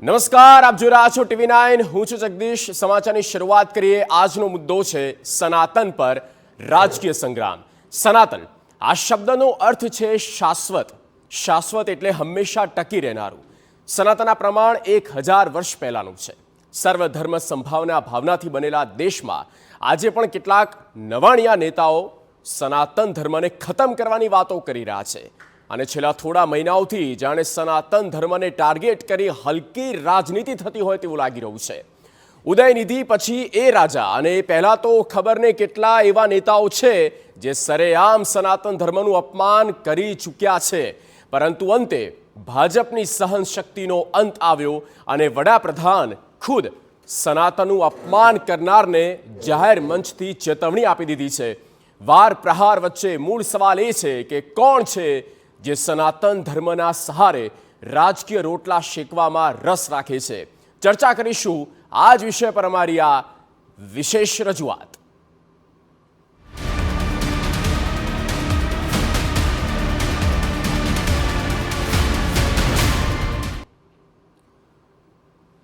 નમસ્કાર, આપ જોઈ રહ્યા છો TV9. હું છું જગદીશ. સમાચારની શરૂઆત કરીએ. આજનો મુદ્દો છે સનાતન પર રાજકીય સંગ્રામ. સનાતન આ શબ્દનો અર્થ છે શાશ્વત. શાશ્વત એટલે હંમેશા ટકી રહેનારું. સનાતનના પ્રમાણ 1000 વર્ષ પહેલાનું છે. સર્વધર્મ સંભાવના ભાવનાથી બનેલા દેશમાં આજે પણ કેટલાક નવાણિયા નેતાઓ સનાતન ધર્મને ખતમ કરવાની વાતો કરી રહ્યા છે. અને છેલ્લા થોડા મહિનાઓથી જાણે સનાતન ધર્મને ટાર્ગેટ કરી હલકી રાજનીતિ થતી હોય તેવું લાગી રહ્યું છે. ઉદયનિધિ પછી એ રાજા અને પહેલાં તો ખબર નહીં કેટલા એવા નેતાઓ છે જે સરેઆમ સનાતન ધર્મનું અપમાન કરી ચૂક્યા છે. પરંતુ અંતે ભાજપની સહન શક્તિનો અંત આવ્યો અને વડાપ્રધાન ખુદ સનાતનનું અપમાન કરનારને જાહેર મંચથી ચેતવણી આપી દીધી છે. વાર પ્રહાર વચ્ચે મૂળ સવાલ એ છે કે કોણ છે જે સનાતન ધર્મના સહારે રાજકીય રોટલા શેકવામાં રસ રાખે છે. ચર્ચા કરીશું આ જ વિષય પર અમારી આ વિશેષ રજૂઆત.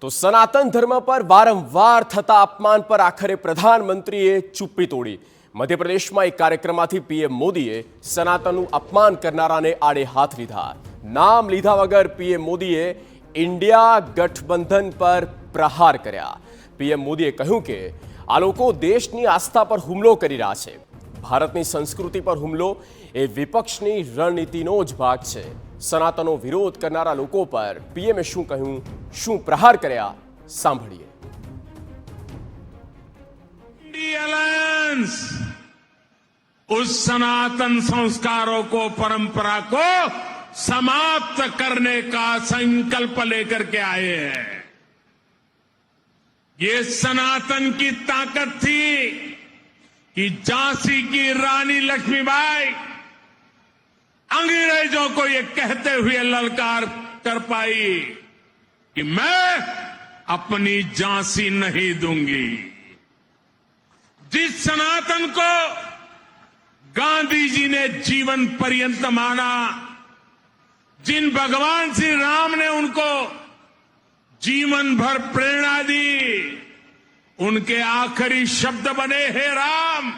તો સનાતન ધર્મ પર વારંવાર થતા અપમાન પર આખરે પ્રધાનમંત્રીએ ચૂપ્પી તોડી. મધ્યપ્રદેશમાં એક કાર્યક્રમમાંથી પીએમ મોદીએ સનાતનનું અપમાન કરનારાને આડે હાથ લીધા. નામ લીધા વગર પીએમ મોદીએ ઇન્ડિયા ગઠબંધન પર પ્રહાર કર્યા. પીએમ મોદીએ કહ્યું કે આ લોકો દેશની આસ્થા પર હુમલો કરી રહ્યા છે. ભારતની સંસ્કૃતિ પર હુમલો એ વિપક્ષની રણનીતિનો જ ભાગ છે. સનાતનનો વિરોધ કરનારા લોકો પર પીએમએ શું કહ્યું, શું પ્રહાર કર્યા, સાંભળીએ. अलायंस उस सनातन संस्कारों को, परंपरा को समाप्त करने का संकल्प लेकर के आए हैं. ये सनातन की ताकत थी कि झांसी की रानी लक्ष्मीबाई अंग्रेजों को ये कहते हुए ललकार कर पाई कि मैं अपनी झांसी नहीं दूंगी. जिस सनातन को गांधी जी ने जीवन पर्यंत माना, जिन भगवान श्री राम ने उनको जीवन भर प्रेरणा दी, उनके आखिरी शब्द बने हे राम.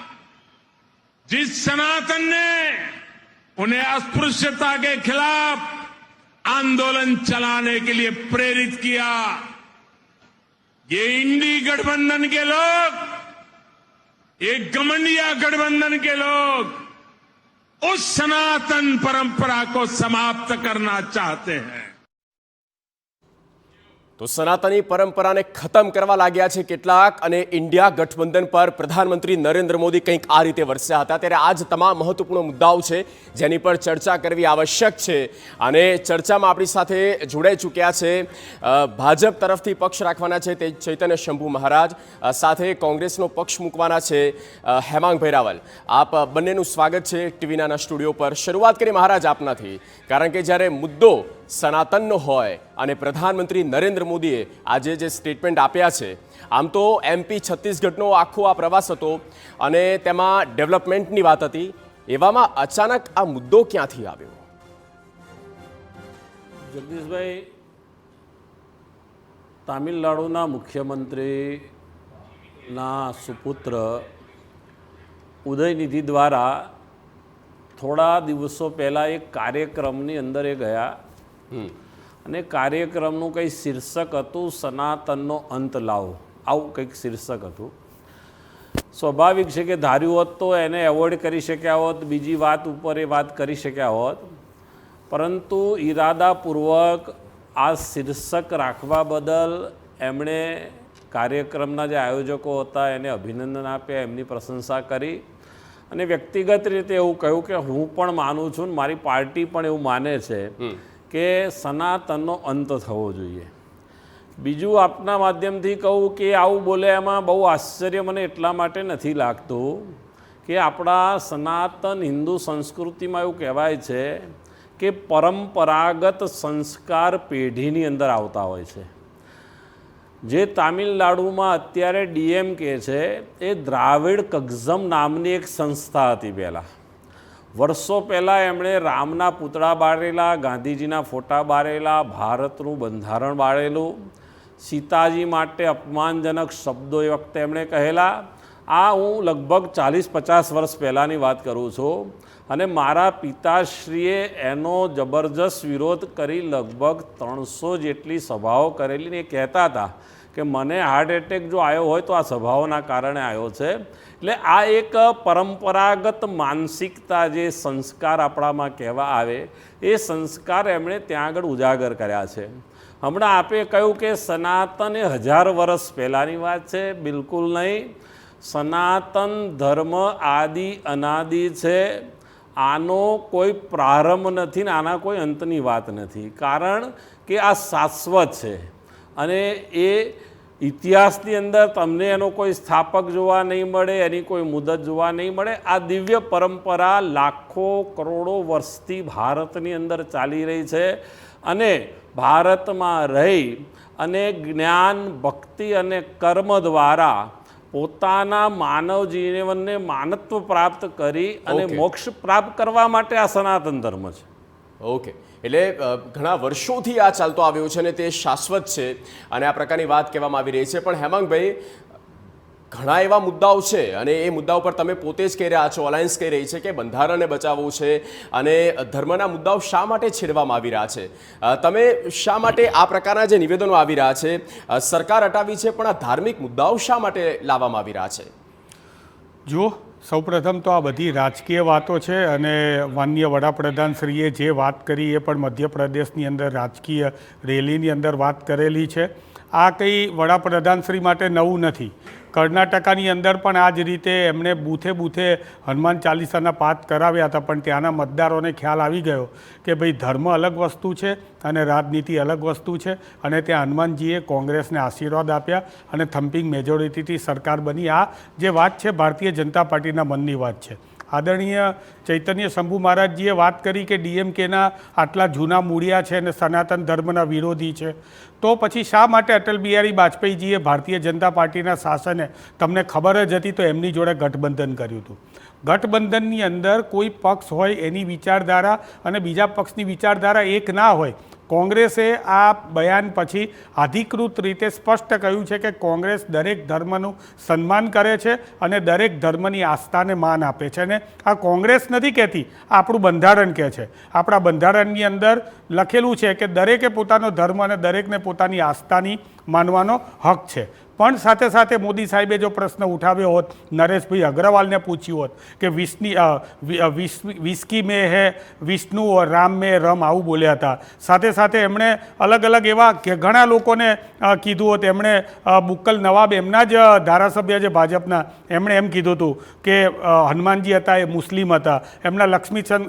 जिस सनातन ने उन्हें अस्पृश्यता के खिलाफ आंदोलन चलाने के लिए प्रेरित किया, ये इंडी गठबंधन के लोग, एक गठबंधिया गठबंधन के लोग उस सनातन परंपरा को समाप्त करना चाहते हैं. તો સનાતની પરંપરાને ખતમ કરવા લાગ્યા છે કેટલાક, અને ઇન્ડિયા ગઠબંધન પર પ્રધાનમંત્રી નરેન્દ્ર મોદી કંઈક આ રીતે વરસ્યા હતા. ત્યારે આ જ તમામ મહત્વપૂર્ણ મુદ્દાઓ છે જેની પર ચર્ચા કરવી આવશ્યક છે. અને ચર્ચામાં આપણી સાથે જોડાઈ ચૂક્યા છે ભાજપ તરફથી પક્ષ રાખવાના છે તે ચૈતન્ય શંભુ મહારાજ, સાથે કોંગ્રેસનો પક્ષ મૂકવાના છે હેમાંગભાઈ રાવલ. આપ બંનેનું સ્વાગત છે TV9ના સ્ટુડિયો પર. શરૂઆત કરી મહારાજ આપનાથી, કારણ કે જ્યારે મુદ્દો સનાતનનો હોય અને પ્રધાનમંત્રી નરેન્દ્ર મોદીએ આજે જે સ્ટેટમેન્ટ આપ્યા છે, આમ તો MP છત્તીસગઢનો આખો આ પ્રવાસ હતો અને તેમાં ડેવલપમેન્ટની વાત હતી, એવામાં અચાનક આ મુદ્દો ક્યાંથી આવ્યો? જગદીશભાઈ, તામિલનાડુના મુખ્યમંત્રીના સુપુત્ર ઉદયનિધિ દ્વારા થોડા દિવસો પહેલાં એક કાર્યક્રમની અંદર એ ગયા અને કાર્યક્રમનું કંઈ શીર્ષક હતું સનાતનનો અંત લાવો, આવું કંઈક શીર્ષક હતું. સ્વાભાવિક છે કે ધાર્યું હોત તો એને એવોર્ડ કરી શક્યા હોત, બીજી વાત ઉપર એ વાત કરી શક્યા હોત, પરંતુ ઈરાદાપૂર્વક આ શીર્ષક રાખવા બદલ એમણે કાર્યક્રમના જે આયોજકો હતા એને અભિનંદન આપ્યા, એમની પ્રશંસા કરી અને વ્યક્તિગત રીતે એવું કહ્યું કે હું પણ માનું છું, મારી પાર્ટી પણ એવું માને છે કે સનાતનનો અંત થવો જોઈએ. બીજું આપના માધ્યમથી કહું કે આવું બોલે એમાં બહુ આશ્ચર્ય મને એટલા માટે નથી લાગતું કે આપણા સનાતન હિન્દુ સંસ્કૃતિમાં એવું કહેવાય છે કે પરંપરાગત સંસ્કાર પેઢીની અંદર આવતા હોય છે. જે તામિલનાડુમાં અત્યારે DMK છે એ દ્રાવિડ કગઝમ નામની એક સંસ્થા હતી પહેલાં. વર્ષો પહેલાં એમણે રામના પૂતળા બાળેલા, ગાંધીજીના ફોટા બાળેલા, ભારતનું બંધારણ બાળેલું, સીતાજી માટે અપમાનજનક શબ્દો એ વખતે એમણે કહેલા. આ હું લગભગ 40-50 વર્ષ પહેલાંની વાત કરું છું. અને મારા પિતાશ્રીએ એનો જબરજસ્ત વિરોધ કરી લગભગ 300 જેટલી સભાઓ કરેલી. ને એ કહેતા હતા કે મને હાર્ટ એટેક જો આવ્યો હોય તો આ સભાઓના કારણે આવ્યો છે. એટલે આ એક પરંપરાગત માનસિકતા, જે સંસ્કાર આપણામાં કહેવા આવે, એ સંસ્કાર એમણે ત્યાં આગળ ઉજાગર કર્યા છે. હમણાં આપે કહ્યું કે સનાતન એ 1000 વર્ષ પહેલાંની વાત છે. બિલકુલ નહીં. સનાતન ધર્મ આદિ અનાદિ છે. આનો કોઈ પ્રારંભ નથી ને આના કોઈ અંતની વાત નથી. કારણ કે આ શાશ્વત છે અને એ ઇતિહાસની અંદર તમને એનો કોઈ સ્થાપક જોવા નહીં મળે, એની કોઈ મુદત જોવા નહીં મળે. આ દિવ્ય પરંપરા લાખો કરોડો વર્ષથી ભારતની અંદર ચાલી રહી છે અને ભારતમાં રહી અને જ્ઞાન, ભક્તિ અને કર્મ દ્વારા પોતાના માનવ જીવનને માનત્વ પ્રાપ્ત કરી અને મોક્ષ પ્રાપ્ત કરવા માટે આ સનાતન ધર્મ છે. ઓકે, એટલે ઘણા વર્ષોથી આ ચાલતો આવ્યો છે અને તે શાશ્વત છે અને આ પ્રકારની વાત કહેવામાં આવી રહી છે. પણ હેમાંગભાઈ, ઘણા એવા મુદ્દાઓ છે અને એ મુદ્દાઓ પર તમે પોતે જ કહી રહ્યા છો, અલાયન્સ કહી રહી છે કે બંધારણને બચાવવું છે અને ધર્મના મુદ્દાઓ શા માટે છેડવામાં આવી રહ્યા છે? તમે શા માટે આ પ્રકારના જે નિવેદનો આવી રહ્યા છે, સરકાર હટાવી છે પણ આ ધાર્મિક મુદ્દાઓ શા માટે લાવવામાં આવી રહ્યા છે? જો સૌપ્રથમ તો આ બધી રાજકીય વાતો છે અને માનનીય વડાપ્રધાનશ્રીએ જે વાત કરી એ પણ મધ્યપ્રદેશની અંદર રાજકીય રેલીની અંદર વાત કરેલી છે. આ કંઈ વડાપ્રધાનશ્રી માટે નવું નથી. કર્ણાટકાની અંદર પણ આ જ રીતે એમણે બૂથે બૂથે હનુમાન ચાલીસાના પાઠ કરાવ્યા હતા, પણ ત્યાંના મતદારોને ખ્યાલ આવી ગયો કે ભાઈ ધર્મ અલગ વસ્તુ છે અને રાજનીતિ અલગ વસ્તુ છે. અને ત્યાં હનુમાનજીએ કોંગ્રેસને આશીર્વાદ આપ્યા અને થમ્પિંગ મેજોરિટીથી સરકાર બની. આ જે વાત છે ભારતીય જનતા પાર્ટીના મનની વાત છે. આદરણીય ચૈતન્ય શંભુ મહારાજજીએ વાત કરી કે ડીએમકેના આટલા જૂના મૂળિયા છે અને સનાતન ધર્મના વિરોધી છે, તો પછી શા માટે અટલ બિહારી વાજપેયીજીએ ભારતીય જનતા પાર્ટીના શાસને, તમને ખબર જ હતી, તો એમની જોડે ગઠબંધન કર્યું હતું. ગઠબંધનની અંદર કોઈ પક્ષ હોય એની વિચારધારા અને બીજા પક્ષની વિચારધારા એક ના હોય. કોંગ્રેસે આ બયાન પછી અધિકૃત રીતે સ્પષ્ટ કહ્યું છે કે કોંગ્રેસ દરેક ધર્મનું સન્માન કરે છે અને દરેક ધર્મની આસ્થાને માન આપે છે. અને આ કોંગ્રેસ નથી કહેતી, આપણું બંધારણ કહે છે. આપણા બંધારણની અંદર લખેલું છે કે દરેકે પોતાનો ધર્મ અને દરેકને પોતાની આસ્થાની માનવાનો હક છે. પણ સાથે સાથે મોદી સાહેબે જો પ્રશ્ન ઉઠાવ્યો હોત, નરેશભાઈ અગ્રવાલને પૂછ્યું હોત કે વિસ્કી મેં હે વિષ્ણુ ઓર રામ મેં રમ, આવું બોલ્યા હતા. સાથે સાથે એમણે અલગ અલગ એવા કે ઘણા લોકોને કીધું હોત. એમણે બુક્કલ નવાબ, એમના જ ધારાસભ્ય છે ભાજપના, એમણે એમ કીધું હતું કે હનુમાનજી હતા એ મુસ્લિમ હતા. એમના લક્ષ્મીચંદ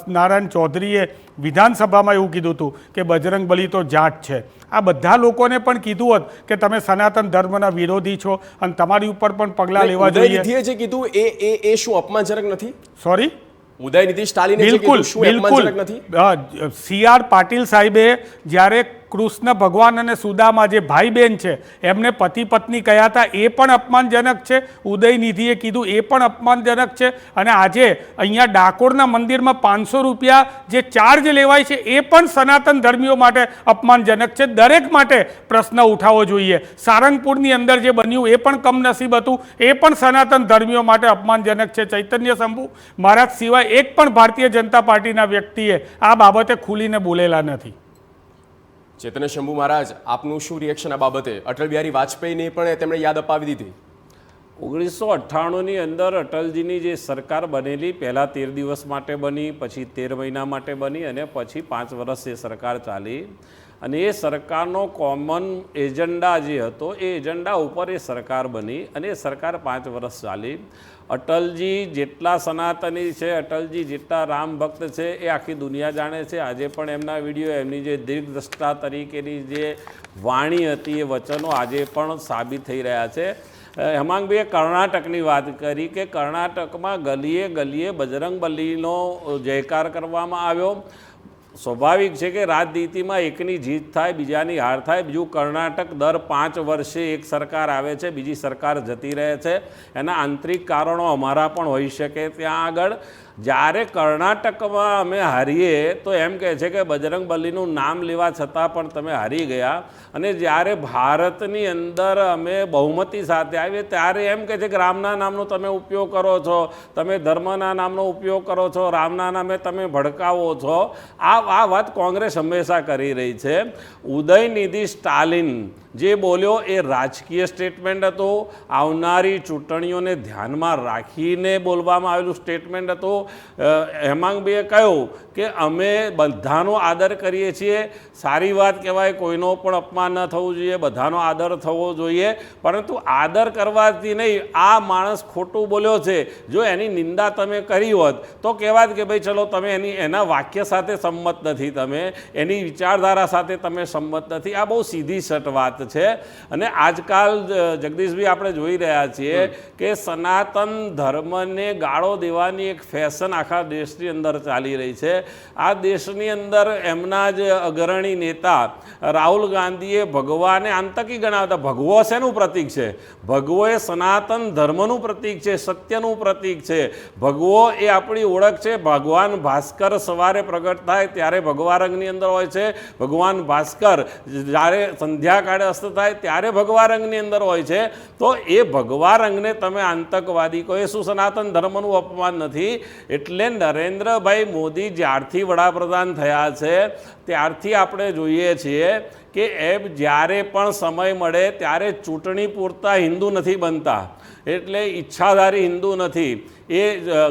નારાયણ ચૌધરીએ વિધાનસભામાં એવું કીધું હતું કે બજરંગ બલી તો જાટ છે. આ બધા લોકોને પણ કીધું હોત કે તમે સનાતન ધર્મના વિરોધી છો અને તમારી ઉપર પણ પગલાં લેવા જોઈએ. ઉદયનિધિએ જે કીધું એ શું અપમાનજનક નથી? સોરી, ઉદયનિધિ સ્ટાલિને જે કીધું શું અપમાનજનક નથી? CR પાટીલ સાહેબે જ્યારે કૃષ્ણ ભગવાન અને સુદામા જે ભાઈ બહેન છે એમને પતિ પત્ની કહ્યા હતા, એ પણ અપમાનજનક છે. ઉદયનિધિએ કીધું એ પણ અપમાનજનક છે. અને આજે અહીંયા ડાકોરના મંદિરમાં 500 રૂપિયા જે ચાર્જ લેવાય છે એ પણ સનાતન ધર્મીઓ માટે અપમાનજનક છે. દરેક માટે પ્રશ્ન ઉઠાવવો જોઈએ. સારંગપુરની અંદર જે બન્યું એ પણ કમનસીબ હતું, એ પણ સનાતન ધર્મીઓ માટે અપમાનજનક છે. ચૈતન્ય શંભુ મહારાજ સિવાય એક પણ ભારતીય જનતા પાર્ટીના વ્યક્તિએ આ બાબતે ખુલીને બોલેલા નથી. ચૈતન્ય શંભુ મહારાજ, આપનું શું રિએક્શન આ બાબતે? અટલ બિહારી વાજપેયીને પણ તેમણે યાદ અપાવી દીધી. 1998ની અંદર અટલજીની જે સરકાર બનેલી, પહેલાં 13 દિવસ માટે બની, પછી 13 મહિના માટે બની અને પછી 5 વર્ષ એ સરકાર ચાલી. અને એ સરકારનો કોમન એજન્ડા જે હતો એ એજન્ડા ઉપર એ સરકાર બની અને એ સરકાર 5 વર્ષ ચાલી. અટલજી જેટલા સનાતની છે, અટલજી જેટલા રામ ભક્ત છે એ આખી દુનિયા જાણે છે. આજે પણ એમના વિડીયો, એમની જે દીર્ઘદ્રષ્ટા તરીકેની જે વાણી હતી, એ વચનો આજે પણ સાબિત થઈ રહ્યા છે. હેમાંગભાઈએ કર્ણાટકની વાત કરી કે કર્ણાટકમાં ગલીએ ગલીએ બજરંગબલીનો જયકાર કરવામાં આવ્યો. સ્વાભાવિક છે કે રાજનીતિમાં એકની જીત થાય, બીજાની હાર થાય. બીજું, કર્ણાટક દર 5 વર્ષે એક સરકાર આવે છે, બીજી સરકાર જતી રહે છે. એના આંતરિક કારણો અમારા પણ હોઈ શકે. ત્યાં આગળ જ્યારે કર્ણાટકમાં અમે હારીએ તો એમ કહે છે કે બજરંગ બલીનું નામ લેવા છતાં પણ તમે હારી ગયા. અને જ્યારે ભારતની અંદર અમે બહુમતી સાથે આવીએ ત્યારે એમ કહે છે કે રામના નામનો તમે ઉપયોગ કરો છો, તમે ધર્મના નામનો ઉપયોગ કરો છો, રામના નામે તમે ભડકાવો છો. આ વાત કોંગ્રેસ હંમેશા કરી રહી છે. ઉદયનિધિ સ્ટાલિન જે બોલ્યો એ રાજકીય સ્ટેટમેન્ટ હતું. આવનારી ચૂંટણીઓને ધ્યાનમાં રાખીને બોલવામાં આવેલું સ્ટેટમેન્ટ હતું. હેમાંગભાઈએ કહ્યું કે અમે બધાનો આદર કરીએ છીએ. સારી વાત કહેવાય, કોઈનો પણ અપમાન ન થવું જોઈએ, બધાનો આદર થવો જોઈએ. પરંતુ આદર કરવાથી નહીં, આ માણસ ખોટું બોલ્યો છે, જો એની નિંદા તમે કરી હોત તો કહેવાત કે ભાઈ ચલો તમે એના વાક્ય સાથે સંમત નથી, તમે એની વિચારધારા સાથે તમે સંમત નથી. આ બહુ સીધી સટ વાત છે. અને આજકાલ જગદીશભાઈ આપણે જોઈ રહ્યા છીએ કે સનાતન ધર્મને ગાળો દેવાની એક ફેશન આખા દેશની અંદર ચાલી રહી છે. આ દેશની અંદર એમના જ અગ્રણી નેતા રાહુલ ગાંધીએ ભગવાને આતંકી ગણાવતા. ભગવો શેનું પ્રતીક છે? ભગવો એ સનાતન ધર્મનું પ્રતીક છે, સત્યનું પ્રતીક છે. ભગવો એ આપણી ઓળખ છે. ભગવાન ભાસ્કર સવારે પ્રગટ થાય ત્યારે ભગવા રંગની અંદર હોય છે. ભગવાન ભાસ્કર જ્યારે સંધ્યાકાળે અસ્ત થાય ત્યારે ભગવા રંગની અંદર હોય છે. તો એ ભગવા રંગને તમે આતંકવાદી કહો, એ શું સનાતન ધર્મનું અપમાન નથી? એટલે નરેન્દ્રભાઈ મોદી જ્યારથી વડાપ્રધાન થયા છે ત્યારથી આપણે જોઈએ છીએ કે એ જ્યારે પણ સમય મળે ત્યારે ચૂંટણી પૂરતા હિન્દુ નથી બનતા. એટલે ઈચ્છાધારી હિન્દુ નથી. એ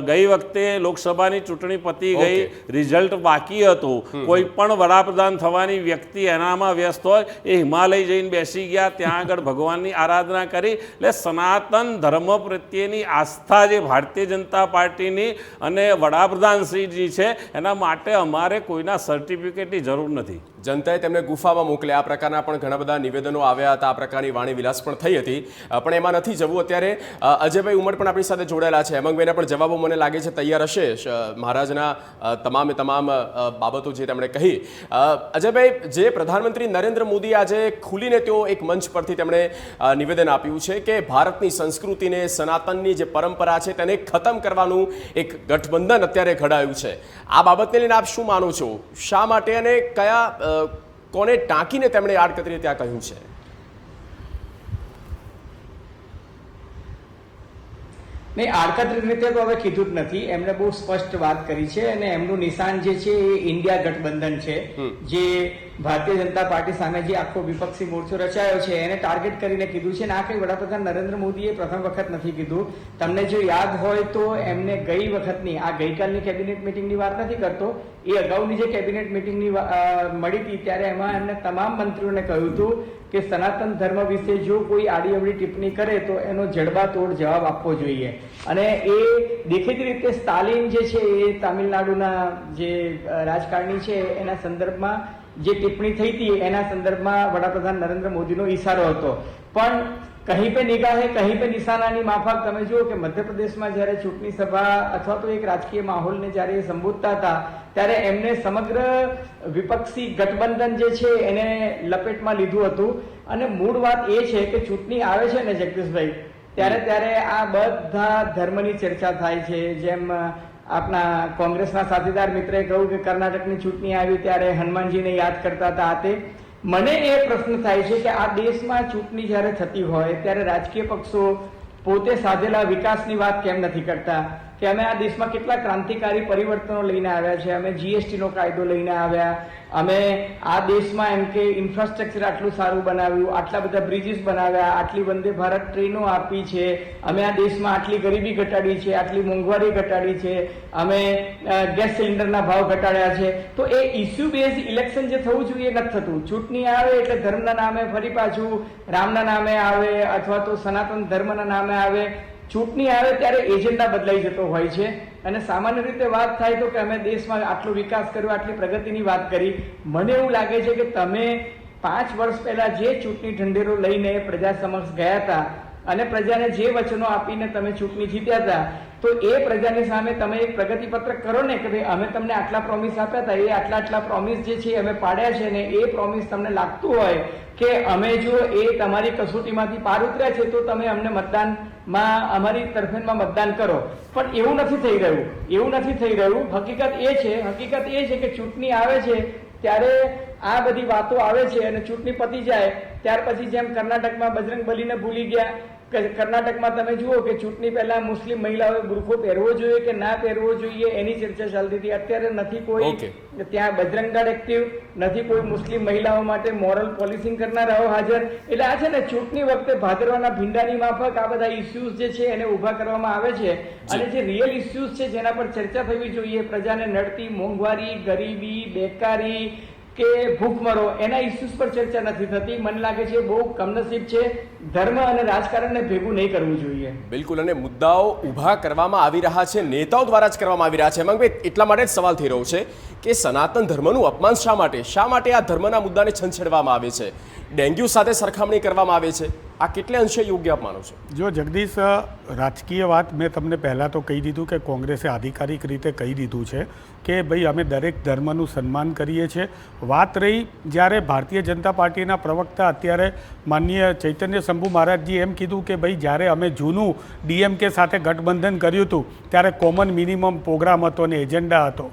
ગઈ વખતે લોકસભાની ચૂંટણી પતી ગઈ, રિઝલ્ટ બાકી હતું. કોઈ પણ વડાપ્રધાન થવાની વ્યક્તિ એનામાં વ્યસ્ત હોય, એ હિમાલય જઈને બેસી ગયા, ત્યાં આગળ ભગવાનની આરાધના કરી. એટલે સનાતન ધર્મ પ્રત્યેની આસ્થા જે ભારતીય જનતા પાર્ટીની અને વડાપ્રધાનશ્રીજી છે એના માટે અમારે કોઈના સર્ટિફિકેટની જરૂર નથી. જનતાએ તેમને ગુફામાં મોકલ્યા, આ પ્રકારના પણ ઘણા બધા નિવેદનો આવ્યા હતા, આ પ્રકારની વાણી વિલાસ પણ થઈ હતી. પણ એમાં નથી જવું. અત્યારે અજયભાઈ ઉમર પણ આપણી સાથે જોડાયેલા છે. હેમાંગભાઈના પણ જવાબો મને લાગે છે તૈયાર હશે, મહારાજના તમામે તમામ બાબતો જે તેમણે કહી. અજયભાઈ, જે પ્રધાનમંત્રી નરેન્દ્ર મોદી આજે ખુલીને તેઓ એક મંચ પરથી તેમણે નિવેદન આપ્યું છે કે ભારતની સંસ્કૃતિને, સનાતનની જે પરંપરા છે તેને ખતમ કરવાનું એક ગઠબંધન અત્યારે ઘડાયું છે. આ બાબતને લઈને આપ શું માનો છો? શા માટે અને કયા કોને ટાંકીને તેમણે આડકતરી ત્યાં કહ્યું છે? નહીં, આડકતરી રીતે તો હવે કીધું જ નથી. એમણે બહુ સ્પષ્ટ વાત કરી છે અને એમનું નિશાન જે છે એ ઇન્ડિયા ગઠબંધન છે. જે ભારતીય જનતા પાર્ટી સામે જે આખો વિપક્ષી મોરચો રચાયો છે એને ટાર્ગેટ કરીને કીધું છે. અને આ કંઈ વડાપ્રધાન નરેન્દ્ર મોદીએ પ્રથમ વખત નથી કીધું. તમને જો યાદ હોય તો એમને ગઈ વખતની, આ ગઈકાલની કેબિનેટ મિટિંગની વાત નથી કરતો, એ અગાઉની જે કેબિનેટ મિટિંગની મળી હતી ત્યારે એમાં એમને તમામ મંત્રીઓને કહ્યું હતું કે સનાતન ધર્મ વિશે જો કોઈ આડી અવળી ટિપ્પણી કરે તો એનો જડબાતોડ જવાબ આપવો જોઈએ. અને એ દેખીતી રીતે સ્ટાલિન જે છે એ તામિલનાડુના જે રાજકારણી છે એના સંદર્ભમાં જે ટિપ્પણી થઈ હતી એના સંદર્ભમાં વડાપ્રધાન નરેન્દ્ર મોદીનો ઈશારો હતો. પણ કहीं पे નિગાહે કहीं पे નિશાનાની માફક તમે જુઓ કે મધ્યપ્રદેશમાં જ્યારે ચૂંટણી સભા અથવા તો એક રાજકીય માહોલને જ્યારે સંબોધતા હતા ત્યારે એમને સમગ્ર વિપક્ષી ગઠબંધન જે છે એને લપેટમાં લીધું હતું. અને મૂળ વાત એ છે કે ચૂંટણી આવે છે ને જગદીશભાઈ, ત્યારે આ બધા ધર્મની ચર્ચા થાય છે. જેમ આપણા કોંગ્રેસના સાથીદાર મિત્રએ કહ્યું કે કર્ણાટકની ચૂંટણી આવી ત્યારે હનુમાનજીને યાદ કરતા હતા. આ તે મને એ પ્રશ્ન થાય છે કે આ દેશમાં ચૂંટણી જ્યારે થતી હોય ત્યારે રાજકીય પક્ષો પોતે સાધેલા વિકાસની વાત કેમ નથી કરતા? કે અમે આ દેશમાં કેટલા ક્રાંતિકારી પરિવર્તનો લઈને આવ્યા છે. અમે જીએસટીનો કાયદો લઈને આવ્યા, અમે આ દેશમાં એમ કે ઇન્ફ્રાસ્ટ્રક્ચર આટલું સારું બનાવ્યું, આટલા બધા બ્રિજીસ બનાવ્યા, આટલી વંદે ભારત ટ્રેનો આપી છે, અમે આ દેશમાં આટલી ગરીબી ઘટાડી છે, આટલી મોંઘવારી ઘટાડી છે, અમે ગેસ સિલિન્ડરના ભાવ ઘટાડ્યા છે. તો એ ઇસ્યુ બેઝ ઇલેક્શન જે થવું જોઈએ નથી થતું. ચૂંટણી આવે એટલે ધર્મના નામે ફરી પાછું રામના નામે આવે અથવા તો સનાતન ધર્મના નામે આવે. ચૂંટણી આવે ત્યારે એજન્ડા બદલાઈ જતો હોય છે. અને સામાન્ય રીતે વાત થાય તો કે અમે દેશમાં આટલો વિકાસ કર્યો, આટલી પ્રગતિની વાત કરી. મને એવું લાગે છે કે તમે 5 વર્ષ પહેલા જે ચૂંટણી ઢંઢેરો લઈને પ્રજા સમક્ષ ગયા હતા અને પ્રજાને જે વચનો આપીને તમે ચૂંટણી જીત્યા હતા તો એ પ્રજાની સામે તમે એક પ્રગતિ પત્રક કરો ને કે ભાઈ અમે તમને આટલા પ્રોમિસ આપ્યા હતા, એ આટલા પ્રોમિસ જે છે અમે પાડ્યા છે, ને એ પ્રોમિસ તમને લાગતું હોય કે અમે જો એ તમારી કસોટીમાંથી પાર ઉતર્યા છે તો તમે અમને મતદાનમાં અમારી તરફેણમાં મતદાન કરો. પણ એવું નથી થઈ રહ્યું. હકીકત એ છે કે ચૂંટણી આવે છે ત્યારે આ બધી વાતો આવે છે અને ચૂંટણી પતી જાય ત્યાર પછી જેમ કર્ણાટકમાં બજરંગ બલીને ભૂલી ગયા, કર્ણાટકમાં તમે જુઓ કે ચૂંટણી પહેલા મુસ્લિમ મહિલાઓએ બુરખો પહેરવો જોઈએ કે ના પહેરવો જોઈએ એની ચર્ચા ચાલતી હતી. અત્યારે નથી કોઈ ત્યાં બજરંગ દળ એક્ટિવ, નથી કોઈ મુસ્લિમ મહિલાઓ માટે મોરલ પોલિસિંગ કરનારાઓ હાજર. એટલે આ છે ને ચૂંટણી વખતે ભાદરવાના ભીંડાની માફક આ બધા ઇસ્યુઝ જે છે એને ઉભા કરવામાં આવે છે અને જે રિયલ ઇસ્યુઝ છે જેના પર ચર્ચા થવી જોઈએ, પ્રજાને નડતી મોંઘવારી, ગરીબી, બેકારી કે ભૂખમરો, એના ઇસ્યુઝ પર ચર્ચા નથી થતી. મને લાગે છે બહુ કમનસીબ છે. ધર્મ અને રાજકારણને ભેગું નહીં કરવું જોઈએ. બિલકુલ, અને મુદ્દાઓ ઊભા કરવામાં આવી રહ્યા છે, નેતાઓ દ્વારા જ કરવામાં આવી રહ્યા છે. હેમાંગભાઈ, એટલા માટે જ સવાલ થઈ રહ્યો છે કે સનાતન ધર્મનું અપમાન શા માટે આ ધર્મના મુદ્દાને છંછેડવામાં આવે છે, ડેન્ગ્યુ સાથે સરખામણી કરવામાં આવે છે, આ કેટલે અંશે યોગ્ય આપ માનો છો? જો જગદીશ, રાજકીય વાત મેં તમને પહેલાં તો કહી દીધું કે કોંગ્રેસે આધિકારિક રીતે કહી દીધું છે કે ભાઈ અમે દરેક ધર્મનું સન્માન કરીએ છીએ. વાત રહી જ્યારે ભારતીય જનતા પાર્ટીના પ્રવક્તા અત્યારે માનનીય ચૈતન્ય શંભુ મહારાજજી એમ કીધું કે ભાઈ જ્યારે અમે જૂનું ડીએમકે સાથે ગઠબંધન કર્યું હતું ત્યારે કોમન મિનિમમ પ્રોગ્રામ હતો અને એજન્ડા હતો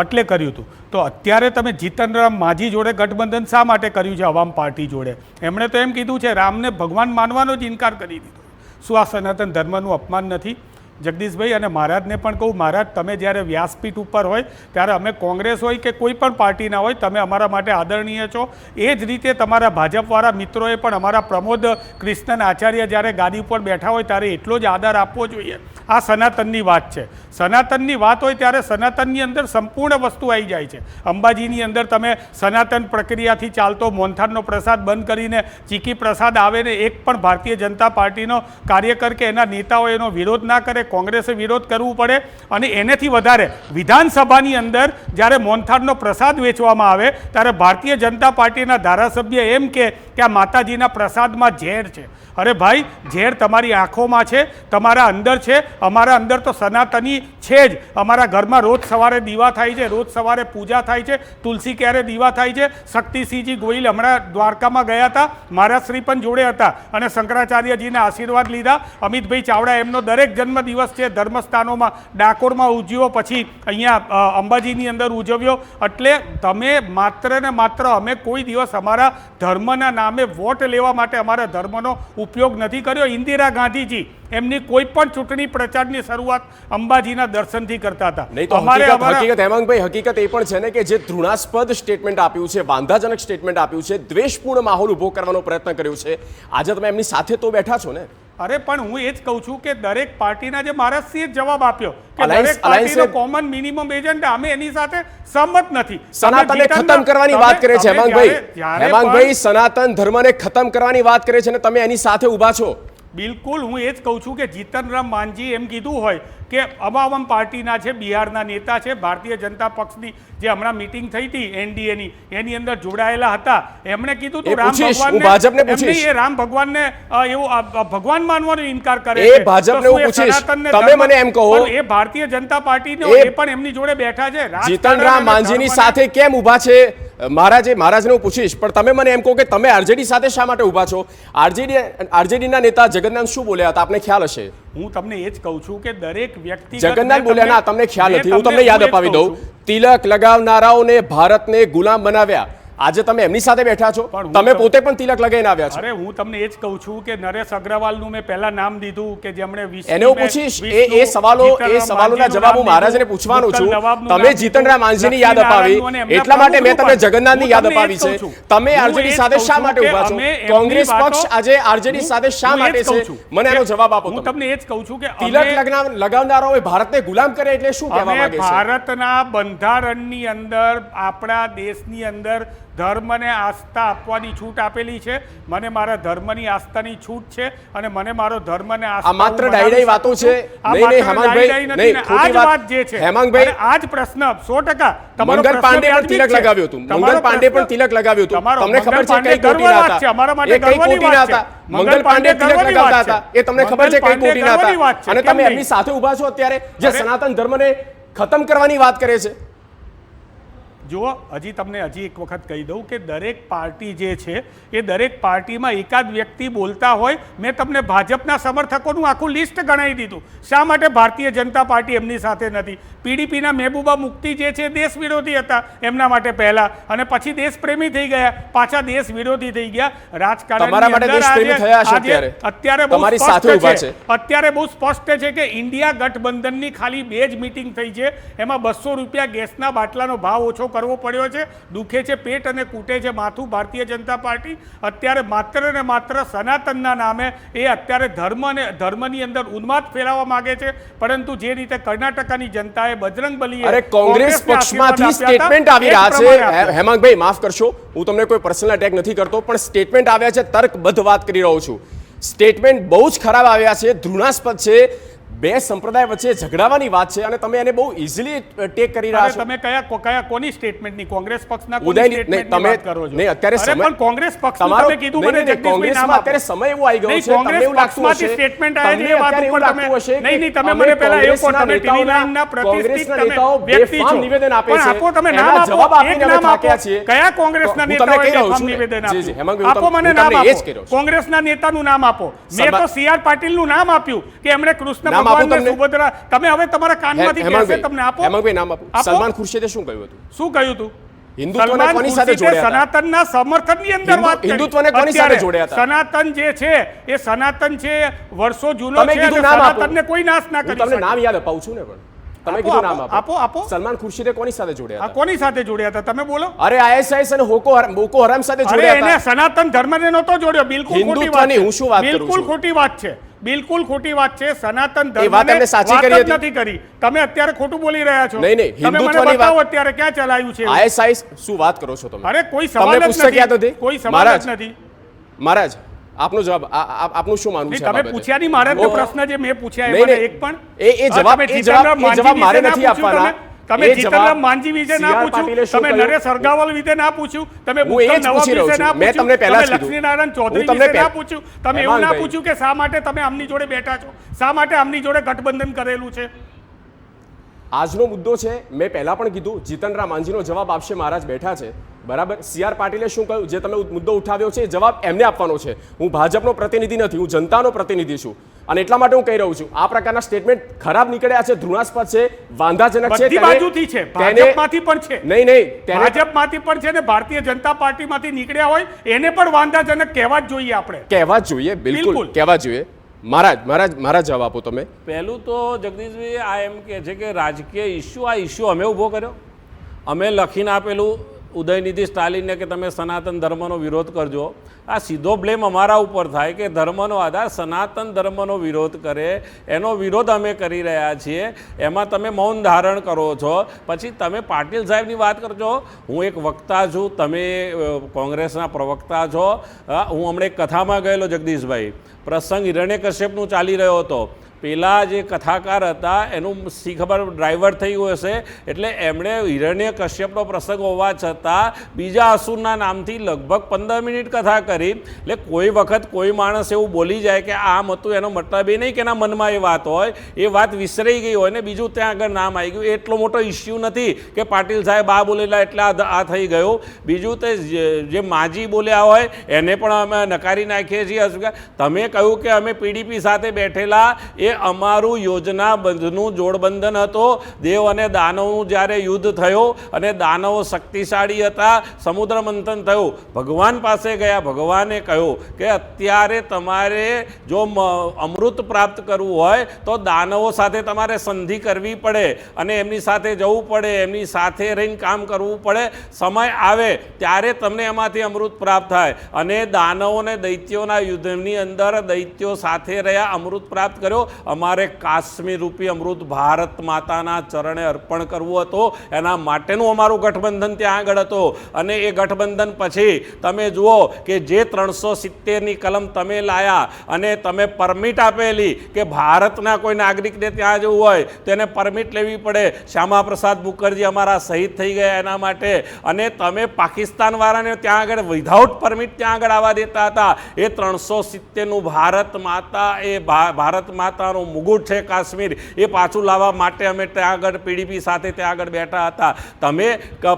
એટલે કર્યું હતું. તો અત્યારે તમે જીતનરામ માઝી જોડે ગઠબંધન શા માટે કર્યું છે અવામ પાર્ટી જોડે? એમણે તો એમ કીધું છે રામને ભગવાન માનવાનો જ ઇનકાર કરી દીધો. શું આ સનાતન ધર્મનું અપમાન નથી? જગદીશભાઈ, અને મહારાજને પણ કહું, મહારાજ તમે જ્યારે વ્યાસપીઠ ઉપર હોય ત્યારે અમે કોંગ્રેસ હોય કે કોઈ પણ પાર્ટીના હોય તમે અમારા માટે આદરણીય છો. એ જ રીતે તમારા ભાજપવાળા મિત્રોએ પણ અમારા પ્રમોદ કૃષ્ણન આચાર્ય જ્યારે ગાદી ઉપર બેઠા હોય ત્યારે એટલો જ આદર આપવો જોઈએ. આ સનાતનની વાત છે. સનાતનની વાત હોય ત્યારે સનાતનની અંદર સંપૂર્ણ વસ્તુ આવી જાય છે. અંબાજીની અંદર તમે સનાતન પ્રક્રિયાથી ચાલતો મોહનથાળનો પ્રસાદ બંધ કરીને ચીકી પ્રસાદ આવે ને એક પણ ભારતીય જનતા પાર્ટીનો કાર્યકર કે એના નેતાઓ એનો વિરોધ ના કરે, કોંગ્રેસે વિરોધ કરવું પડે. અને એનેથી વધારે વિધાનસભાની અંદર જ્યારે મોહનથાળનો પ્રસાદ વેચવામાં આવે ત્યારે ભારતીય જનતા પાર્ટીના ધારાસભ્ય એમ કે આ માતાજીના પ્રસાદમાં ઝેર છે. અરે ભાઈ, ઝેર તમારી આંખોમાં છે, તમારા અંદર છે. અમારા અંદર તો સનાતની છે જ. અમારા ઘરમાં રોજ સવારે દીવા થાય છે, રોજ સવારે પૂજા થાય છે, તુલસી ક્યારે દીવા થાય છે. શક્તિસિંહજી ગોહિલ હમણાં દ્વારકામાં ગયા હતા, મહારાજશ્રી પણ જોડે હતા અને શંકરાચાર્યજીના આશીર્વાદ લીધા. અમિતભાઈ ચાવડા એમનો દરેક જન્મદિવસ છે ધર્મસ્થાનોમાં, ડાકોરમાં ઉજવ્યો, પછી અહીંયા અંબાજીની અંદર ઉજવ્યો. એટલે તમે માત્ર ને માત્ર અમે કોઈ દિવસ અમારા ધર્મના નામે વોટ લેવા માટે અમારા ધર્મનો ઉપયોગ નથી કર્યો. ઇન્દિરા ગાંધીજી એમની કોઈ પણ ચૂંટણી પ્રચારની શરૂઆત અંબાજીના દર્શનથી કરતા હતા. નહીં તો હકીકત હેમાંગભાઈ, હકીકત એ પણ છે ને કે જે તૃણાસ્પદ સ્ટેટમેન્ટ આપ્યું છે, વાંધાજનક સ્ટેટમેન્ટ આપ્યું છે, દ્વેષપૂર્ણ માહોલ ઉભો કરવાનો પ્રયત્ન કર્યો છે, આજે તમે એમની સાથે તો બેઠા છો ને? અરે પણ હું એ જ કહું છું કે દરેક પાર્ટીના જે મહારાજસિંહે જવાબ આપ્યો કે દરેક પાર્ટીનો કોમન મિનિમમ એજન્ડા, અમે એની સાથે સહમત નથી. સનાતનને ખતમ કરવાની વાત કરે છે હેમાંગભાઈ, સનાતન ધર્મને ખતમ કરવાની વાત કરે છે ને તમે એની સાથે ઊભા છો. બિલકુલ, હું એ જ કહું છું કે જીતનરામ માંઝી એમ કીધું હોય કે અવામ પાર્ટીના છે, બિહારના નેતા છે, ભારતીય જનતા પક્ષની જે હમણાં મીટિંગ થઈ હતી એનડીએની એની અંદર જોડાયેલા હતા, એમણે કીધું તો રામ ભગવાનને એવું ભગવાન માનવાનો ઇનકાર કરે છે. તમે મને એમ કહો, એ ભારતીય જનતા પાર્ટીનો એ પણ એમની જોડે બેઠા છે. જીતનરામ માંઝીની સાથે કેમ ઊભા છે મહારાજને હું પૂછીશ, પણ તમે મને એમ કહો કે તમે આરજેડી સાથે શા માટે ઊભા છો? આરજેડીના નેતા જગન્નાથ શું બોલ્યા હતા આપને ખ્યાલ હશે? હું તમને એ જ કહું છું કે દરેક વ્યક્તિ જગન્નાથ બોલ્યા ના તમને ખ્યાલ નથી. હું તમને યાદ અપાવી દઉં, તિલક લગાવનારાઓને ભારતને ગુલામ બનાવ્યા. આજે તમે એમની સાથે બેઠા છો, તમે પોતે પણ તિલક લગાવીને આવ્યા છો. અરે હું તમને એ જ કહું છું કે નરેશ અગ્રવાલનું મેં પહેલા નામ દીધું કે જેમણે એને હું પૂછીશ, એ સવાલોના જવાબ હું મહારાજને પૂછવાનો છું. તમે જીતનરામ માંઝીની યાદ અપાવી એટલા માટે મેં તમને જગન્નાથની યાદ અપાવી છે. તમે આરજેડી સાથે શા માટે ઊભા છો? કોંગ્રેસ પક્ષ આજે આરજેડી સાથે શા માટે છે? મને એનો જવાબ આપો. હું તમને એ જ કહું છું કે તિલક લગાવનારાઓએ ભારતને ગુલામ કરે એટલે શું કહેવા માંગે છે? ભારતના બંધારણની અંદર આપણા દેશની અંદર ધર્મને આસ્થા આપવાની છૂટ આપેલી છે. મને મારા ધર્મની આસ્થાની છૂટ છે અને મને મારો ધર્મને આસ્થા આ માત્ર હું મનાવી ડાયડાઈ વાતો શકું છું. છે. આ નહીં, નહીં, માત્ર હેમાંગભાઈ, ડાયડાઈ નથી નહીં, ને ખોટી આ જ વાત. વાત જે છે હેમાંગભાઈ, અને આ જ પ્રશ્ન 100% તમારો મંગલ પ્રશ્ન પાંડે પણ વ્યાજબી તિલક છે. લગાવ્યું હતું. તમારો મંગલ પાંડે પણ પ્રશ્ન- તિલક લગાવ્યું હતું. તમારો તમને ખબર મંગલ છે કઈ પાંડે કોટીના ગર્વની વાત છે. હતા? અમારા માટે એ કઈ ગર્વની કોટીના વાત છે. હતા? મંગલ પાંડે તિલક ગર્વની લગાવતા વાત હતા. છે. એ તમને ખબર છે કઈ મંગલ કોટીના પાંડે ગર્વની વાત હતા? છે. અને કેમ તમે નહીં? એમની સાથે ઉભા છો અત્યારે જે અરે- સનાતન ધર્મને ખતમ કરવાની વાત કરે છે. જુઓ, હજી એક વખત કહી દઉં કે દરેક પાર્ટી જે છે એ દરેક પાર્ટીમાં એકાદ વ્યક્તિ બોલતા હોય. મેં તમને ભાજપના સમર્થકોનું આખું લિસ્ટ ગણાવી દીધું. શા માટે ભારતીય જનતા પાર્ટી એમની સાથે નથી? પીડીપીના મહેબૂબા મુફ્તી જે છે દેશ વિરોધી હતા એમના માટે પહેલા, અને પછી દેશપ્રેમી થઈ ગયા, પાછા દેશ વિરોધી થઈ ગયા. તમારા માટે દેશપ્રેમી થયા છે અત્યારે બહુ તમારી સાથે ઊભા છે. અત્યારે બહુ સ્પષ્ટ છે કે ઇન્ડિયા ગઠબંધનની ખાલી 2 જ મીટિંગ થઈ છે. એમાં 200 રૂપિયા ગેસના બાટલાનો ભાવ ઓછો કરવો પડ્યો છે. દુખે છે પેટ અને કૂટે છે માથું ભારતીય જનતા પાર્ટી. અત્યારે માત્ર ને માત્ર સનાતનના નામે એ અત્યારે ધર્મની અંદર ઉન્માદ ફેલાવવા માંગે છે. પરંતુ જે રીતે કર્ણાટકની જનતાએ બજરંગબલીએ અરે કોંગ્રેસ પક્ષમાંથી સ્ટેટમેન્ટ આવી રહ્યા છે. હેમાંગભાઈ માફ કરશો, હું તમને કોઈ પર્સનલ અટેક નથી કરતો, પણ સ્ટેટમેન્ટ આવ્યા છે, તર્કબદ્ધ વાત કરી રહ્યો છું. સ્ટેટમેન્ટ બહુ જ ખરાબ આવ્યા છે, ઘૃણાસ્પદ છે. બે સંપ્રદાય વચ્ચે ઝઘડાવાની વાત છે અને તમે એને બહુ ઇઝીલી ટેક કરી રહ્યા છો. તમે કયા કોની સ્ટેટમેન્ટની? કોંગ્રેસ પક્ષના ઉદયની તમે નહીં અત્યારે સમય પણ કોંગ્રેસ પક્ષ તમારો તમે કીધું મને જગદીશભાઈ કોંગ્રેસમાં નામ અત્યારે સમય એવો આવી ગયો નહીં, છે તમને કોંગ્રેસ એવું લાગતું પક્ષમાંથી હશે સ્ટેટમેન્ટ આવ્યા છે, તમને એ વાત અત્યારે ઉપર એવું તમે- લાગતું હશે નહીં, નહીં, તમે અમે મને પહેલા એવું કહો, કોંગ્રેસના તમે TV9 ના નેતાઓના પ્રતિષ્ઠિત કોંગ્રેસના તમે નેતાઓ વ્યક્તિ બેફામ છો. નિવેદન આપે પણ છે. આપો, તમે એના નામ આપો, જવાબ એક આપીને અમે નામ આપો. થાક્યા છીએ. કયા કોંગ્રેસના હું તમને નેતાઓએ કહી રહ્યો બેફામ છું ને. નિવેદન જી, જી, આપ્યું? હેમાંગભાઈ, આપો, મને હું નામ તમને એ જ આપો. કહી રહ્યો છું. કોંગ્રેસના નેતાનું નામ આપો. મેં તો CR પાટીલનું નામ આપ્યું કે એમણે કૃષ્ણ નામ આપો ભગવાનને તમને. સુભદ્રા. તમે હવે તમારા કાનમાંથી કહેશે તમને આપો. હેમાંગભાઈ નામ આપો. આપો. સલમાન ખુરશીદે શું કહ્યું હતું? શું કહ્યું હતું? હિન્દુત્વને સલમાન કોની સાથે ખુરશીદે જોડ્યા હતા? સનાતનના સમર્થનની અંદર વાત કરી. હિન્દુત્વને કોની સાથે અત્યારે જોડ્યા હતા? સનાતન જે છે એ સનાતન છે, વર્ષો જૂનો તમે છે કીધું અને નામ આપો. સનાતનને કોઈ નાશ ના હું કરી તમને શકે. નામ યાદ અપાવું છું ને, પણ તમે આપો, કીધું નામ આપો, આપો. આપો. સલમાન ખુરશીદે કોની સાથે જોડ્યા આ હતા? કોની સાથે જોડ્યા હતા તમે બોલો? અરે ISIS અને બોકો હરામ સાથે અરે જોડ્યા એને હતા. સનાતન ધર્મને નહોતો જોડ્યો. બિલકુલ ખોટી વાત હિન્દુત્વની હું શું વાત છે. કરું બિલકુલ છું? ખોટી વાત છે. બિલકુલ ખોટી વાત છે. સનાતન એ વાત ધર્મને એમને સાચી વાત કરી જ હતી. નથી કરી. તમે અત્યારે ખોટું બોલી રહ્યા છો. નહીં, નહીં, તમે મને હિન્દુત્વની બતાવો વાત- અત્યારે ક્યાં ચલાવ્યું છે એવું? ISIS શું વાત કરો છો તમે? અરે કોઈ તમને સવાલ જ પુસ્તક યાદ નથી. હતી? કોઈ સવાલ મહારાજ, જ નથી. મહારાજ આપનો જવાબ આપનું શું માનવું નહીં, છે આ તમે બાબતે? પૂછ્યા નહીં. મારે તો ઓહો. પ્રશ્ન જે મેં પૂછ્યા નહીં, એમાં નહીં. એક પણ એ જવાબ- તમે એ જીતનરામ જવાબ માંઝી મારે વિશે ના નથી પૂછ્યું આપવાના. તમે એ જીતનરામ જવાબ માંઝી વિશે ના CR પૂછ્યું, પાટીલે શું તમે કહ્યું? નરેશ અરગાવલ વિશે ના પૂછ્યું, તમે હું એ જ મુક્તમ પૂછી નવાબ રહ્યો વિશે છું. ના મેં પૂછ્યું, તમને પહેલા જ તમે કીધું. લક્ષ્મીનારાયણ ચૌધરી હું તમને વિશે ના પહે- પૂછ્યું, તમે એવું ના હેમાંગભાઈ. પૂછ્યું કે શા માટે તમે આમની જોડે બેઠા છો, શા માટે આમની જોડે ગઠબંધન કરેલું છે. આજનો મુદ્દો છે, મેં પહેલા પણ કીધું, જીતનરામ માંઝીનો જવાબ આપશે, મહારાજ બેઠા છે બરાબર. CR પાટીલે શું કહ્યું? જે તમે મુદ્દો ઉઠાવ્યો છે એ જવાબ એમને આપવાનો છે. હું ભાજપનો પ્રતિનિધિ નથી, હું જનતાનો પ્રતિનિધિ છું અને એટલા માટે હું કહી રહ્યો છું આ પ્રકારના સ્ટેટમેન્ટ ખરાબ નીકળ્યા છે, ઘૃણાસ્પદ છે, વાંધાજનક છે. બધી બાજુથી છે, ભાજપમાંથી પણ છે. નહીં, નહીં, તેને ભાજપમાંથી પણ છે ને ભારતીય જનતા પાર્ટીમાંથી નીકળ્યા હોય એને પણ વાંધાજનક કહેવા જ જોઈએ આપણે. કહેવા જ જોઈએ, બિલકુલ બિલકુલ. કહેવા જોઈએ. મહારાજ જવાબ આપો તમે. પહેલું તો જગદીશભાઈ આ એમ કહે છે કે રાજકીય ઇસ્યુ, આ ઇસ્યુ અમે ઊભો કર્યો, અમે લખીને આપેલું ઉદયનિધિ સ્ટાલિનને કે તમે સનાતન ધર્મનો વિરોધ કરજો. આ સીધો બ્લેમ અમારા ઉપર થાય કે ધર્મનો આધાર સનાતન ધર્મનો વિરોધ કરે, એનો વિરોધ અમે કરી રહ્યા છીએ. એમાં તમે મૌન ધારણ કરો છો, પછી તમે પાટીલ સાહેબની વાત કરજો. હું એક વક્તા છું, તમે કોંગ્રેસના પ્રવક્તા છો. હું હમણાં એક કથામાં ગયેલો જગદીશભાઈ, પ્રસંગ હિરણ્યકશ્યપનું ચાલી રહ્યો હતો. પેલા જે કથાકાર હતા એનું શી ખબર ડ્રાઈવર થયું હશે, એટલે એમણે હિરણ્યકશ્યપનો પ્રસંગ હોવા છતાં બીજા અસુરના નામથી લગભગ 15 મિનિટ કથા કરી. એટલે કોઈ વખત કોઈ માણસ એવું બોલી જાય કે આમ હતું, એનો મતલબ એ નહીં કે એના મનમાં એ વાત હોય, એ વાત વિસરાઈ ગઈ હોય ને બીજું ત્યાં આગળ નામ આવી ગયું. એટલો મોટો ઇસ્યુ નથી કે પાટીલ સાહેબ આ બોલેલા એટલે આ થઈ ગયું. બીજું તે જે માજી બોલ્યા હોય એને પણ અમે નકારી નાખીએ છીએ. તમે કહ્યું કે અમે PDP સાથે બેઠેલા, એ અમારું યોજનાબંધનું જોડબંધન હતો. દેવ અને દાનવનું જ્યારે યુદ્ધ થયું અને દાનવો શક્તિશાળી હતા, સમુદ્ર મંથન થયું, ભગવાન પાસે ગયા, ભગવાને કહ્યું કે અત્યારે તમારે જો અમૃત પ્રાપ્ત કરવું હોય તો દાનવો સાથે તમારે સંધિ કરવી પડે અને એમની સાથે જવું પડે, એમની સાથે રહીને કામ કરવું પડે. સમય આવે ત્યારે તમને એમાંથી અમૃત પ્રાપ્ત થાય. અને દાનવો અને દૈત્યોના યુદ્ધની અંદર દૈત્યો સાથે રહ્યા, અમૃત પ્રાપ્ત કર્યો. અમારે કાશ્મીર રૂપી અમૃત ભારત માતાના ચરણે અર્પણ કરવું હતું, એના માટેનું અમારું ગઠબંધન ત્યાં આગળ હતું. અને એ ગઠબંધન પછી તમે જુઓ કે જે 370ની કલમ તમે લાયા અને તમે પરમિટ આપેલી કે ભારતના કોઈ નાગરિકને ત્યાં જવું હોય તો એને પરમિટ લેવી પડે. શ્યામા પ્રસાદ મુખર્જી અમારા શહીદ થઈ ગયા એના માટે. અને તમે પાકિસ્તાનવાળાને ત્યાં આગળ વિધાઉટ પરમિટ ત્યાં આગળ આવવા દેતા હતા. એ 370નું ભારત માતા, એ ભારત માતાનું મુગુટ છે કાશ્મીર, એ પાછું લાવવા માટે અમે ત્યાં આગળ પીડીપી સાથે ત્યાં આગળ બેઠા હતા. તમે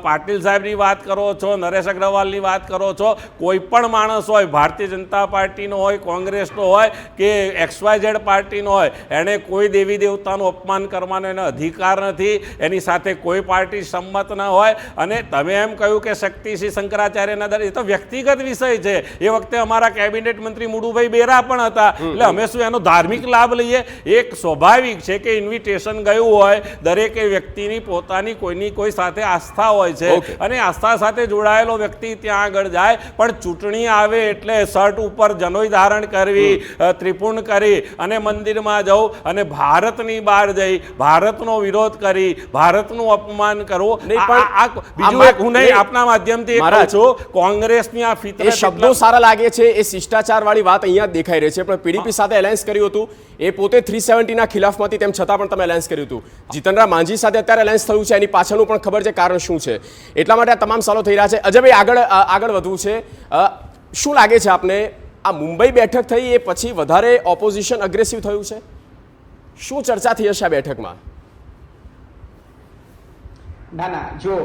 પાટીલ સાહેબની વાત કરો છો, નરેશ અગ્રવાલની વાત કરો છો, કોઈ પણ માણસ હોય, ભારતીય જનતા પાર્ટીનો હોય, કોંગ્રેસનો હોય કે XYZ પાર્ટીનો હોય, એણે કોઈ દેવી દેવતાનું અપમાન કરવાનો એનો અધિકાર નથી. એની સાથે કોઈ પાર્ટી સંમત ન હોય. અને તમે એમ કહ્યું કે શક્તિસિંહ શંકરાચાર્યના દર, એ તો વ્યક્તિગત વિષય છે. એ વખતે અમારા કેબિનેટ મંત્રી મુડુભાઈ બેરા પણ હતા. એટલે અમે શું એનો ધાર્મિક લાભ લઈએ? એક સ્વાભાવિક છે કે ઇન્વિટેશન ગયું હોય, દરેક વ્યક્તિની પોતાની કોઈની કોઈ સાથે આસ્થા હોય છે અને આસ્થા સાથે જોડાયેલો વ્યક્તિ ત્યાં આગળ જાય. પણ ચૂંટણી આવે એટલે શર્ટ ઉપર જનોઈ ધારણ કરવી, ત્રિપુર્ણ કરી અને મંદિરમાં જવું અને ભારતની બહાર જઈ ભારતનો વિરોધ કરી ભારતનું અપમાન કરવું. બીજું એક હું નહીં આપના માધ્યમથી કહું છું, કોંગ્રેસની આ ફિતરત, એ શબ્દો સારા લાગે છે, એ શિષ્ટાચાર વાળી વાત અહીંયા દેખાઈ રહી છે. પણ પીડીપી સાથે એલાયન્સ કર્યું હતું, એ પોતે 370ના ખિલાફમાંથી, તેમ છતાં પણ તમે એલાયન્સ કર્યું હતું. જીતનરામ માંઝી સાથે અત્યારે એલાયન્સ થયું છે, એની પાછળનું પણ ખબર છે કારણ શું છે. એટલા માટે આ તમામ સવાલો થઈ રહ્યા છે. અજયભાઈ, આગળ વધવું છે. શું લાગે છે આપને, આ મુંબઈ બેઠક થઈ એ પછી વધારે ઓપોઝિશન અગ્રેસિવ થયું છે? શું ચર્ચા થઈ હશે આ બેઠકમાં? ના, જો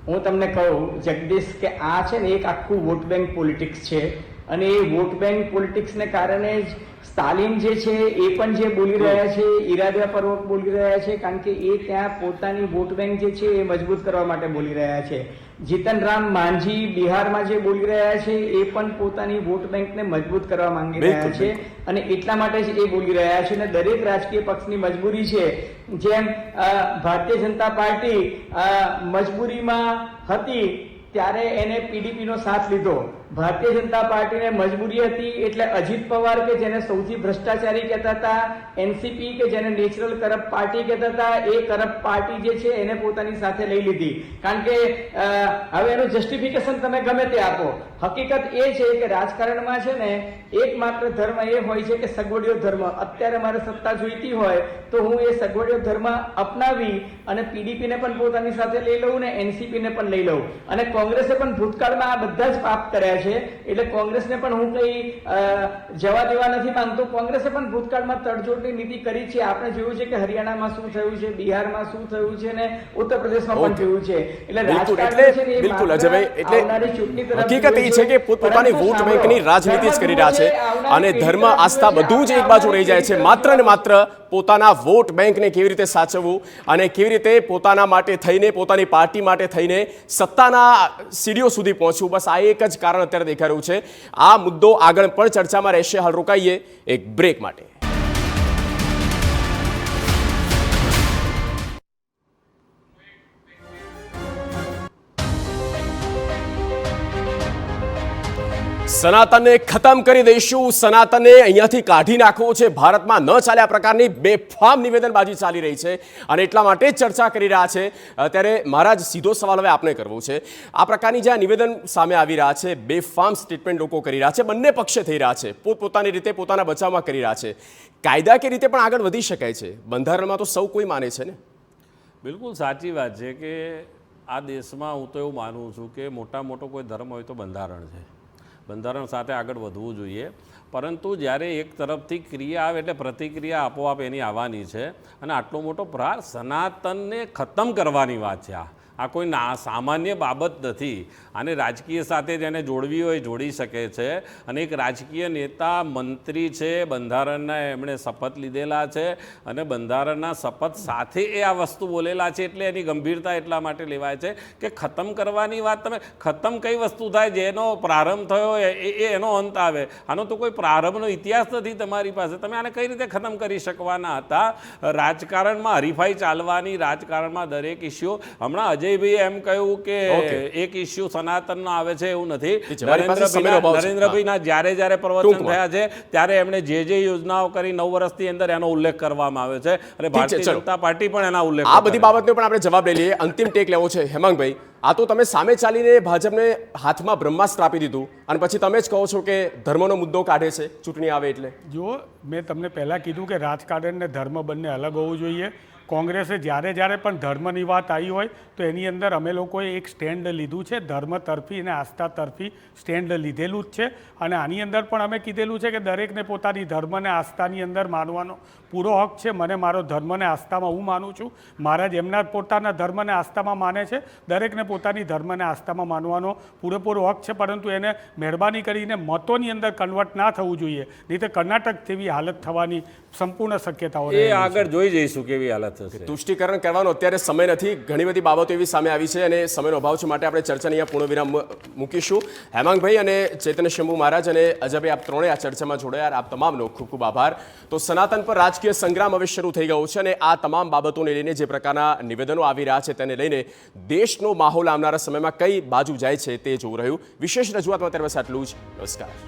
હું તમને કહું જગદીશ કે આ છે ને એક આખું વોટ બેંક પોલિટિક્સ છે. અને એ વોટ બેંક પોલિટિક્સને કારણે જ સ્ટાલિન જે છે એ પણ જે બોલી રહ્યા છે ઈરાદાપૂર્વક બોલી રહ્યા છે, કારણ કે એ ત્યાં પોતાની વોટ બેંક જે છે એ મજબૂત કરવા માટે બોલી રહ્યા છે. જીતનરામ માંઝી બિહારમાં જે બોલી રહ્યા છે એ પણ પોતાની વોટ બેંકને મજબૂત કરવા માંગી રહ્યા છે અને એટલા માટે જ એ બોલી રહ્યા છે. અને દરેક રાજકીય પક્ષની મજબૂરી છે. જેમ ભારતીય જનતા પાર્ટી મજબૂરીમાં હતી ત્યારે એને પીડીપીનો સાથ લીધો. ભારતીય જનતા પાર્ટીને મજબૂરી હતી એટલે અજીત પવાર કે જેને સૌથી ભ્રષ્ટાચારી કહેતા હતા, એનસીપી કે જેને નેચરલ કરપ્ટ પાર્ટી કહેતા હતા, એ કરપ્ટ પાર્ટી જે છે એને પોતાની સાથે લઈ લીધી. કારણ કે હવે એનું જસ્ટિફિકેશન તમે ગમે તે આપો, હકીકત એ છે કે રાજકારણમાં છે ને એકમાત્ર ધર્મ એ હોય છે કે સગવડિયો ધર્મ. અત્યારે મારે સત્તા જોઈતી હોય તો હું એ સગવડિયો ધર્મ અપનાવી અને પીડીપીને પણ પોતાની સાથે લઈ લઉં ને એનસીપીને પણ લઈ લઉં. અને કોંગ્રેસે પણ ભૂતકાળમાં આ બધા જ પાપ કર્યા છે, એટલે કોંગ્રેસને પણ હું કઈ જવા દેવા નથી માંગતો. કોંગ્રેસે પણ ભૂતકાળમાં તડજોડની નીતિ કરી છે. આપણે જોયું છે કે હરિયાણામાં શું થયું છે, બિહારમાં શું થયું છે ને ઉત્તર પ્રદેશમાં પણ થયું છે. એટલે રાજકારણ છે ને એ બિલકુલ અજયભાઈ, એટલે આવનારી ચૂંટણી તરફ હકીકત એ છે કે પોતપોતાની વોટ બેંકની રાજનીતિ જ કરી રહ્યા છે અને ધર્મ, આસ્થા બધું જ એક બાજુ રહી જાય છે. માત્ર ને માત્ર પોતાના વોટ બેંકને કેવી રીતે સાચવવું અને કેવી રીતે પોતાના માટે થઈને, પોતાની પાર્ટી માટે થઈને સત્તાના સીડીઓ સુધી પહોંચવું, બસ આ એક જ કારણ અત્યારે દેખાઈ રહ્યું છે. આ મુદ્દો આગળ પણ ચર્ચામાં રહેશે. હાલ રોકાઈએ એક બ્રેક માટે. સનાતનને ખતમ કરી દઈશું, સનાતનને અહીંયાથી કાઢી નાખવો છે. ભારતમાં ન ચાલે આ પ્રકારની બેફામ નિવેદનબાજી ચાલી રહી છે અને એટલા માટે જ ચર્ચા કરી રહ્યા છે. ત્યારે મારા જ સીધો સવાલ હવે આપને કરવો છે. આ પ્રકારની જે નિવેદન સામે આવી રહ્યા છે, બેફામ સ્ટેટમેન્ટ લોકો કરી રહ્યા છે, બંને પક્ષે થઈ રહ્યા છે, પોતપોતાની રીતે પોતાના બચાવમાં કરી રહ્યા છે. કાયદાકીય રીતે પણ આગળ વધી શકાય છે. બંધારણમાં તો સૌ કોઈ માને છે ને. બિલકુલ સાચી વાત છે કે આ દેશમાં હું તો એવું માનું છું કે મોટો કોઈ ધર્મ હોય તો બંધારણ છે. બંધારણ સાથે આગળ વધવું જોઈએ. પરંતુ જ્યારે એક તરફથી ક્રિયા આવે એટલે પ્રતિક્રિયા આપોઆપ એની આવવાની છે. અને આટલો મોટો પ્રહાર સનાતનને ખતમ કરવાની વાત છે. આ કોઈ સામાન્ય બાબત નથી. આને રાજકીય સાથે જેને જોડવી હોય જોડી શકે છે. અને એક રાજકીય નેતા મંત્રી છે, બંધારણના એમણે શપથ લીધેલા છે અને બંધારણના શપથ સાથે એ આ વસ્તુ બોલેલા છે, એટલે એની ગંભીરતા એટલા માટે લેવાય છે કે ખતમ કરવાની વાત, તમે ખતમ કઈ વસ્તુ થાય જેનો પ્રારંભ થયો એ એનો અંત આવે. આનો તો કોઈ પ્રારંભનો ઇતિહાસ નથી તમારી પાસે. તમે આને કઈ રીતે ખતમ કરી શકવાના હતા? રાજકારણમાં હરીફાઈ ચાલવાની, રાજકારણમાં દરેક ઇસ્યુ. હમણાં અજય અજયભાઈ એમ કહ્યું કે ઓકે. એક ઇસ્યુ સનાતનનો આવે છે એવું નથી. છે, મારી પાસે સમયનો અભાવ છે. નરેન્દ્રભાઈના જ્યારે પ્રવચન ટૂંકમાં. થયા છે ત્યારે એમણે જે યોજનાઓ કરી 9 વર્ષની અંદર એનો ઉલ્લેખ કરવામાં આવ્યો છે અને છે, ભારતીય ચલો. જનતા પાર્ટી પણ એના ઉલ્લેખ આ બધી બાબતનો પણ આપણે જવાબ લઈ લઈએ. અંતિમ ટેક લેવો છે હેમાંગભાઈ. આ તો તમે સામે ચાલીને ભાજપને હાથમાં બ્રહ્માસ્ત્ર આપી દીધું અને પછી તમે જ કહો છો કે ધર્મનો મુદ્દો કાઢે છે ચૂંટણી આવે એટલે. જો મેં તમને પહેલાં કીધું કે રાજકારણ ને ધર્મ બંને અલગ હોવું જોઈએ. કોંગ્રેસે જ્યારે પણ ધર્મની વાત આવી હોય તો એની અંદર અમે લોકોએ એક સ્ટેન્ડ લીધું છે, ધર્મ તરફી અને આસ્થા તરફી સ્ટેન્ડ લીધેલું જ છે. અને આની અંદર પણ અમે કીધેલું છે કે દરેકને પોતાની ધર્મ અને આસ્થાની અંદર માનવાનો પૂરો હક છે. મને મારો ધર્મ અને આસ્થામાં હું માનું છું, મહારાજ એમના પોતાના ધર્મ અને આસ્થામાં માને છે. દરેકને પોતાની ધર્મ અને આસ્થામાં માનવાનો પૂરેપૂરો હક છે, પરંતુ એને મહેરબાની કરીને મતોની અંદર કન્વર્ટ ના થવું જોઈએ, નહીં તો કર્ણાટક જેવી હાલત થવાની સંપૂર્ણ શક્યતાઓ એ રહેલી છે. આગળ જોઈ જઈશું કેવી હાલત થશે. તુષ્ટિકરણ કરવાનો અત્યારે સમય નથી. ઘણી બધી બાબતો એવી સામે આવી છે અને સમયનો અભાવ છે, માટે આપણે ચર્ચાને અહીંયા પૂર્ણ વિરામ મૂકીશું. હેમાંગભાઈ અને ચૈતન્ય શંભુ મહારાજ અને અજયભાઈ, આપ ત્રણેય આ ચર્ચામાં જોડાયા. આપ તમામનો ખૂબ ખૂબ આભાર. તો સનાતન પર રાજકીય સંગ્રામ હવે શરૂ થઈ ગયો છે અને આ તમામ બાબતોને લઈને જે પ્રકારના નિવેદનો આવી રહ્યા છે તેને લઈને દેશનો માહોલ આવનારા સમયમાં કઈ બાજુ જાય છે તે જોવું રહ્યું. વિશેષ રજૂઆતમાં ત્યારે બસ આટલું જ. નમસ્કાર.